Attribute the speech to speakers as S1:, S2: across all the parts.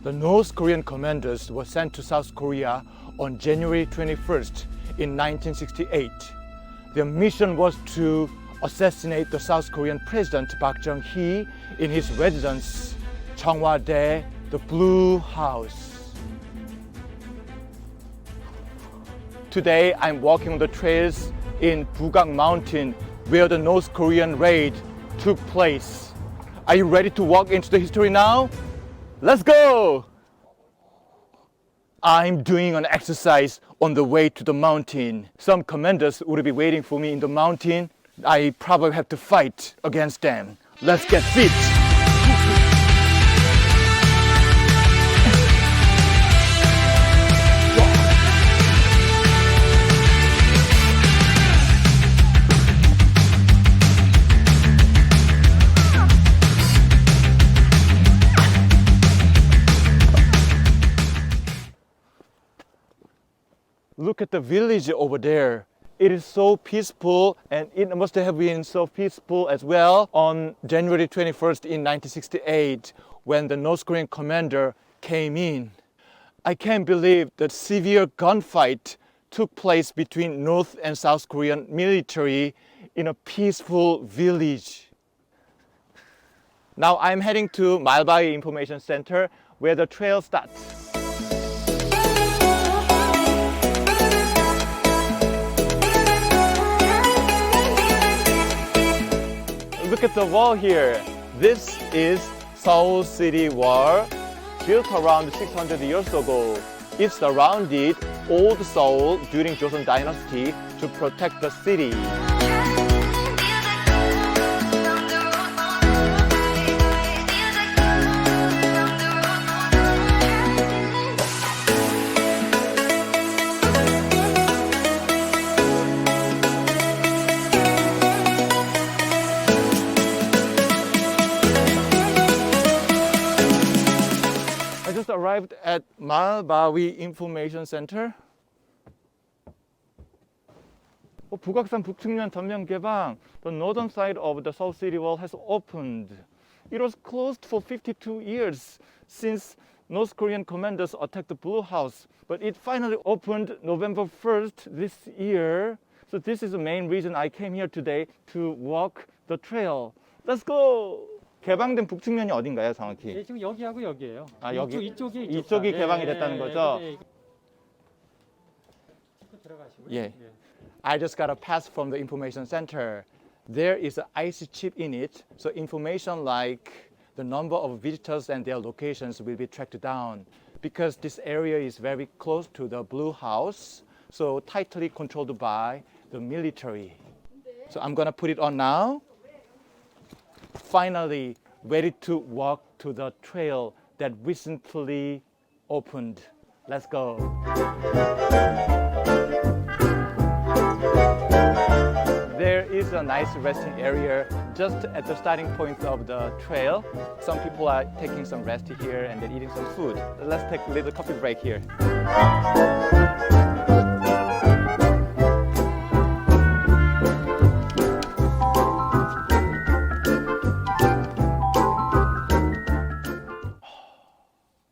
S1: The North Korean commanders were sent to South Korea on January 21st in 1968. Their mission was to assassinate the South Korean President Chung-hee in his residence, Chengwadae, the Blue House. Today, I'm walking on the trails in Bugak Mountain where the North Korean raid took place. Are you ready to walk into the history now? Let's go! I'm doing an exercise on the way to the mountain. Some commanders would be waiting for me in the mountain. I probably have to fight against them. Let's get fit! Look at the village over there. It is so peaceful, and it must have been so peaceful as well on January 21st in 1968 when the North Korean commander came in. I can't believe that severe gunfight took place between North and South Korean military in a peaceful village. Now I'm heading to Malbawi Information Center where the trail starts. Look at the wall here. This is Seoul City War, built around 600 years ago. It surrounded old Seoul during Joseon Dynasty to protect the city. Arrived at Malbawi Information Center. Bugaksan 북측면 전면 개방. The northern side of the Seoul City Wall has opened. It was closed for 52 years since North Korean commanders attacked the Blue House, but it finally opened November 1st this year. So this is the main reason I came here today to walk the trail. Let's go! 개방된 북측면이 어딘가요, 정확히?
S2: 네, 지금 여기하고 여기예요.
S1: 아, 여기?
S2: 이쪽이
S1: 개방이 됐다는 거죠?
S2: 들어가시고요.
S1: 예. I just got a pass from the information center. There is an IC chip in it, so information like the number of visitors and their locations will be tracked down. Because this area is very close to the Blue House, so tightly controlled by the military. So I'm gonna put it on now. Finally, ready to walk to the trail that recently opened. Let's go. There is a nice resting area just at the starting point of the trail. Some people are taking some rest here and they're eating some food. Let's take a little coffee break here.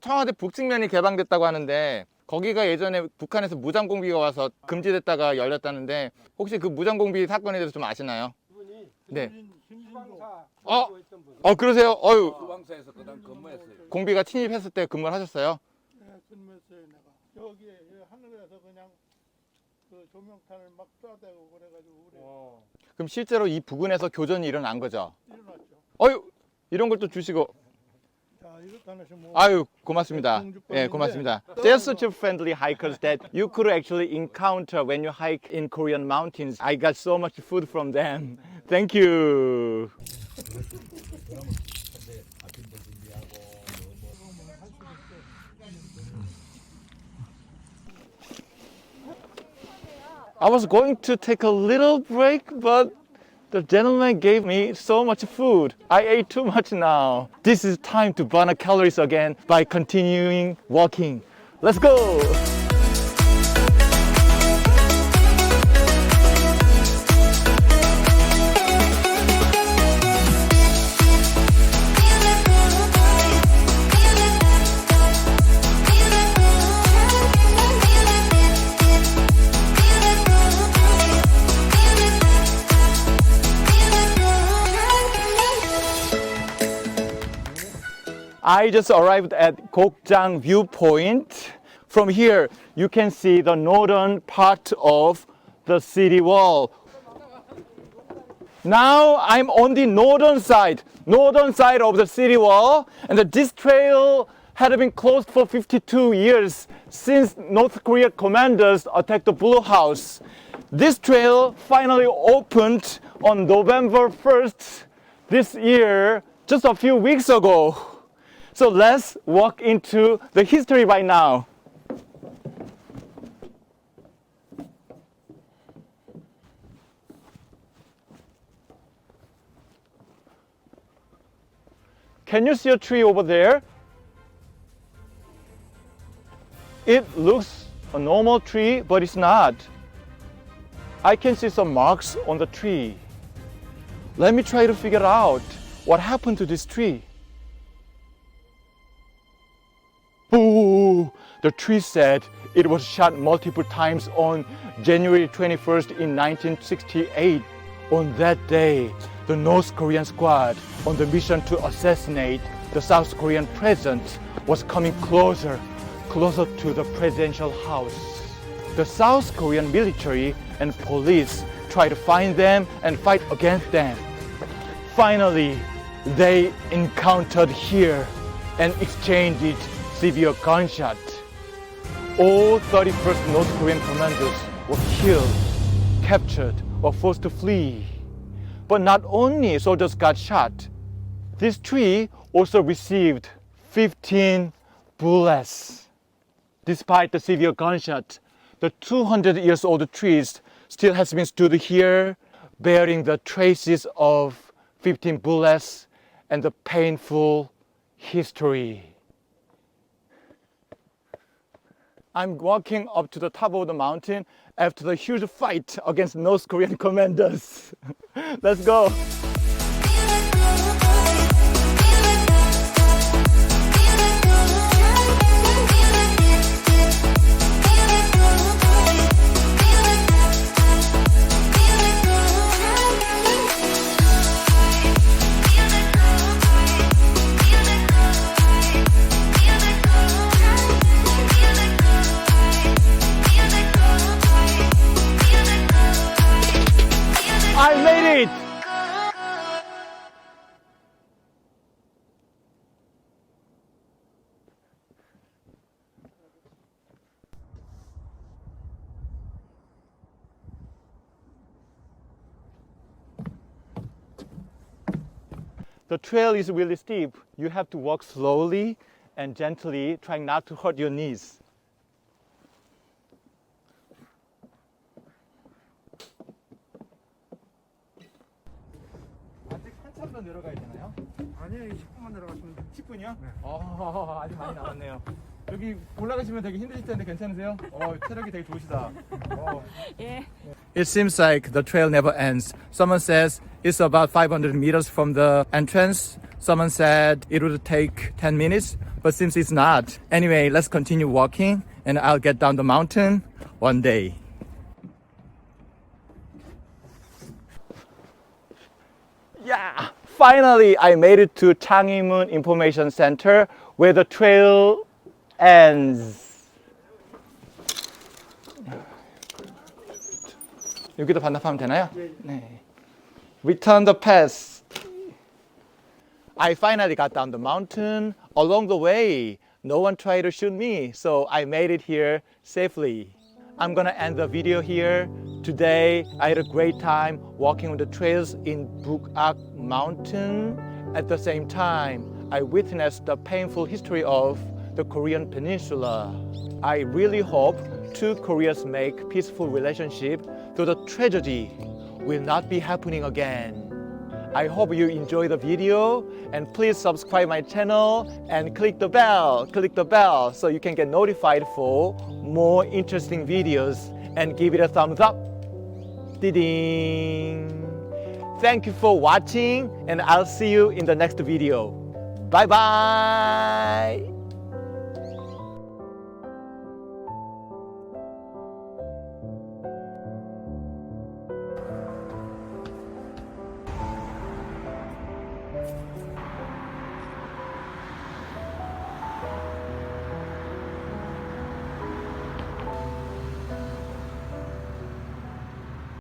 S1: 청와대 북측면이 개방됐다고 하는데 거기가 예전에 북한에서 무장공비가 와서 금지됐다가 열렸다는데 혹시 그 무장공비 사건에 대해서 좀 아시나요?
S3: 그분이
S1: 네.
S3: 수방사
S1: 그러세요? 어유.
S3: 수방사에서 그다음 근무했어요.
S1: 공비가 침입했을 때 근무를 하셨어요?
S3: 네, 근무했어요 내가. 여기에 하늘에서 그냥 그 조명탄을 막 쏴대고 그래가지고 우리
S1: 그럼 실제로 이 부근에서 교전이 일어난 거죠?
S3: 일어났죠.
S1: 이런 걸 또 주시고.
S3: 이것도 하나씩 뭐
S1: 아유, 고맙습니다. 예, 고맙습니다. There's such a friendly hikers that you could actually encounter when you hike in Korean mountains. I got so much food from them. Thank you. I was going to take a little break, but the gentleman gave me so much food. I ate too much now. This is time to burn calories again by continuing walking. Let's go! I just arrived at Kokjang Viewpoint. From here, you can see the northern part of the city wall. Now I'm on the northern side of the city wall, and this trail had been closed for 52 years since North Korean commandos attacked the Blue House. This trail finally opened on November 1st this year, just a few weeks ago. So let's walk into the history right now. Can you see a tree over there? It looks a normal tree, but it's not. I can see some marks on the tree. Let me try to figure out what happened to this tree. Ooh, the tree said it was shot multiple times on January 21st in 1968. On that day, the North Korean squad on the mission to assassinate the South Korean president was coming closer to the presidential house. The South Korean military and police tried to find them and fight against them. Finally, they encountered here and exchanged severe gunshot. All 31st North Korean commandos were killed, captured, or forced to flee. But not only soldiers got shot, this tree also received 15 bullets. Despite the severe gunshot, the 200 years old trees still has been stood here, bearing the traces of 15 bullets and the painful history. I'm walking up to the top of the mountain after the huge fight against North Korean commandos. Let's go. I made it! The trail is really steep. You have to walk slowly and gently, trying not to hurt your knees. 아직 한참 더 내려가야 되나요?
S3: 아니요, 10분만 내려가시면 돼요.
S1: 10분이요? 네. 아직 많이 남았네요. 여기 올라가시면 되게 힘드실 텐데 괜찮으세요? 체력이 되게 좋으시다.
S4: 예.
S1: It seems like the trail never ends. Someone says it's about 500 meters from the entrance. Someone said it would take 10 minutes, but seems it's not. Anyway, let's continue walking and I'll get down the mountain one day. Yeah, finally I made it to Chung-hee Information Center where the trail ends. 여기도 반납하면 되나요? 네. Return the pass. I finally got down the mountain. Along the way, no one tried to shoot me, so I made it here safely. I'm gonna end the video here. Today, I had a great time walking on the trails in Bugak mountain. At the same time, I witnessed the painful history of the Korean peninsula. I really hope two Koreas make peaceful relationship so the tragedy will not be happening again. I hope you enjoy the video and please subscribe my channel and click the bell so you can get notified for more interesting videos and give it a thumbs up. Ding! Thank you for watching and I'll see you in the next video. Bye bye!